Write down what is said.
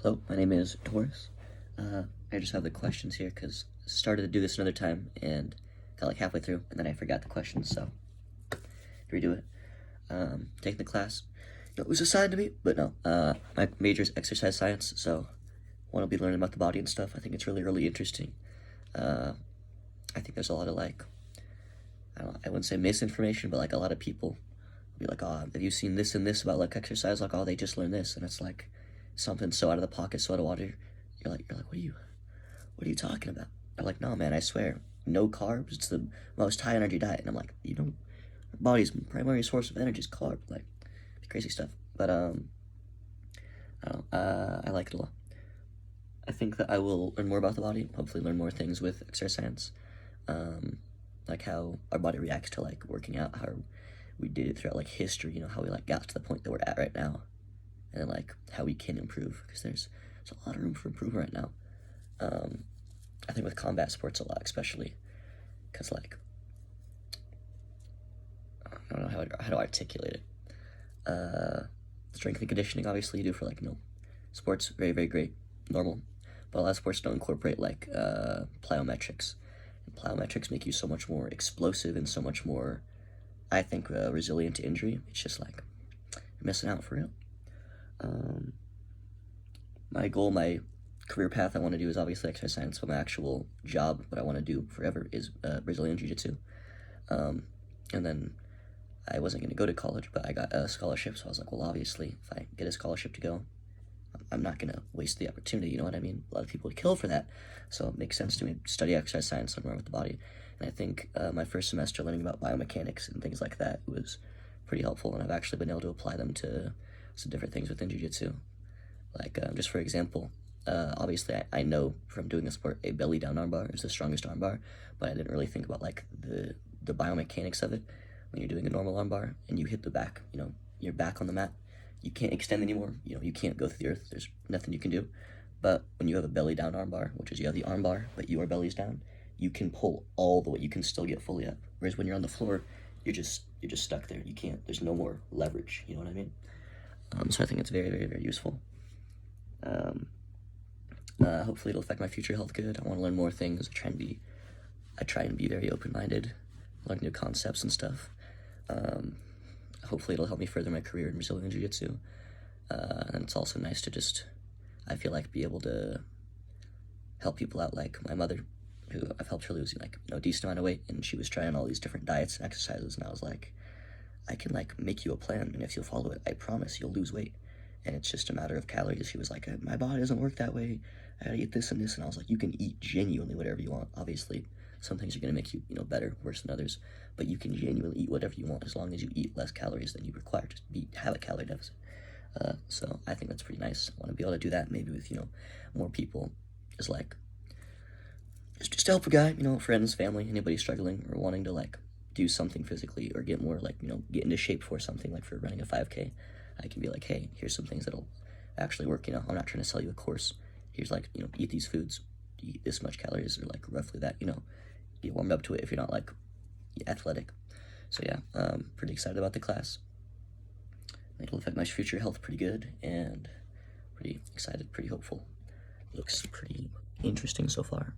Hello, my name is Taurus. I just have the questions here because I started to do this another time and got like halfway through and then I forgot the questions, so redo it. Taking the class, it was assigned to me, but no. My major is exercise science, so I want to be learning about the body and stuff. I think it's really interesting. I think there's a lot of like, I wouldn't say misinformation, but like a lot of people be like, oh, have you seen this and this about like exercise? Like, oh, they just learned this, and it's like something so out of the pocket, so out of water. You're like, what are you talking about? They're like, no, man, I swear, no carbs. It's the most high energy diet, and I'm like, our body's primary source of energy is carb, like crazy stuff. But I don't know, I like it a lot. I think that I will learn more about the body. Hopefully, learn more things with exercise science, like how our body reacts to like working out, how we did it throughout like history. How we like got to the point that we're at right now, and then like how we can improve because there's a lot of room for improvement right now. I think with combat sports a lot, especially because like I don't know how to articulate it. Strength and conditioning, obviously, you do for like sports, very great, normal, but a lot of sports don't incorporate like plyometrics. And plyometrics make you so much more explosive and so much more, I think, resilient to injury. It's just like you're missing out for real. My goal, my career path I want to do is obviously exercise science, but my actual job, what I want to do forever, is Brazilian Jiu-Jitsu. And then I wasn't going to go to college, but I got a scholarship, so I was like, well, obviously, if I get a scholarship to go, I'm not going to waste the opportunity, you know what I mean? A lot of people would kill for that, so it makes sense to me to study exercise science, learn more with the body. And I think my first semester learning about biomechanics and things like that was pretty helpful, and I've actually been able to apply them to some different things within Jiu-Jitsu. Like, just for example, obviously I know from doing the sport a belly down armbar is the strongest armbar, but I didn't really think about like the biomechanics of it. When you're doing a normal armbar and you hit the back, your back on the mat, you can't extend anymore. You can't go through the earth. There's nothing you can do. But when you have a belly down armbar, which is you have the armbar, but your belly's down, you can pull all the way. You can still get fully up. Whereas when you're on the floor, you're just stuck there. You can't. There's no more leverage. You know what I mean? So I think it's very useful. Hopefully it'll affect my future health good. I want to learn more things. I try and be very open-minded, learn new concepts and stuff. Hopefully it'll help me further my career in Brazilian Jiu-Jitsu. And it's also nice to just, I feel like, be able to help people out, like my mother, who I've helped her lose like a decent amount of weight, and she was trying all these different diets and exercises, and I was like, I can like make you a plan, and if you'll follow it, I promise you'll lose weight. And it's just a matter of calories. She was like, my body doesn't work that way. I gotta eat this and this. And I was like, you can eat genuinely whatever you want. Obviously, some things are gonna make you, better, worse than others. But you can genuinely eat whatever you want as long as you eat less calories than you require to have a calorie deficit. So I think that's pretty nice. I want to be able to do that maybe with, more people. Is like, just to help a guy, friends, family, anybody struggling or wanting to like do something physically or get more like, get into shape for something, like for running a 5K. I can be like, hey, here's some things that'll actually work. I'm not trying to sell you a course. Here's like, eat these foods, eat this much calories, or like roughly that, get warmed up to it if you're not like athletic. So yeah, pretty excited about the class. It'll affect my future health pretty good, and pretty excited, pretty hopeful. Looks pretty interesting so far.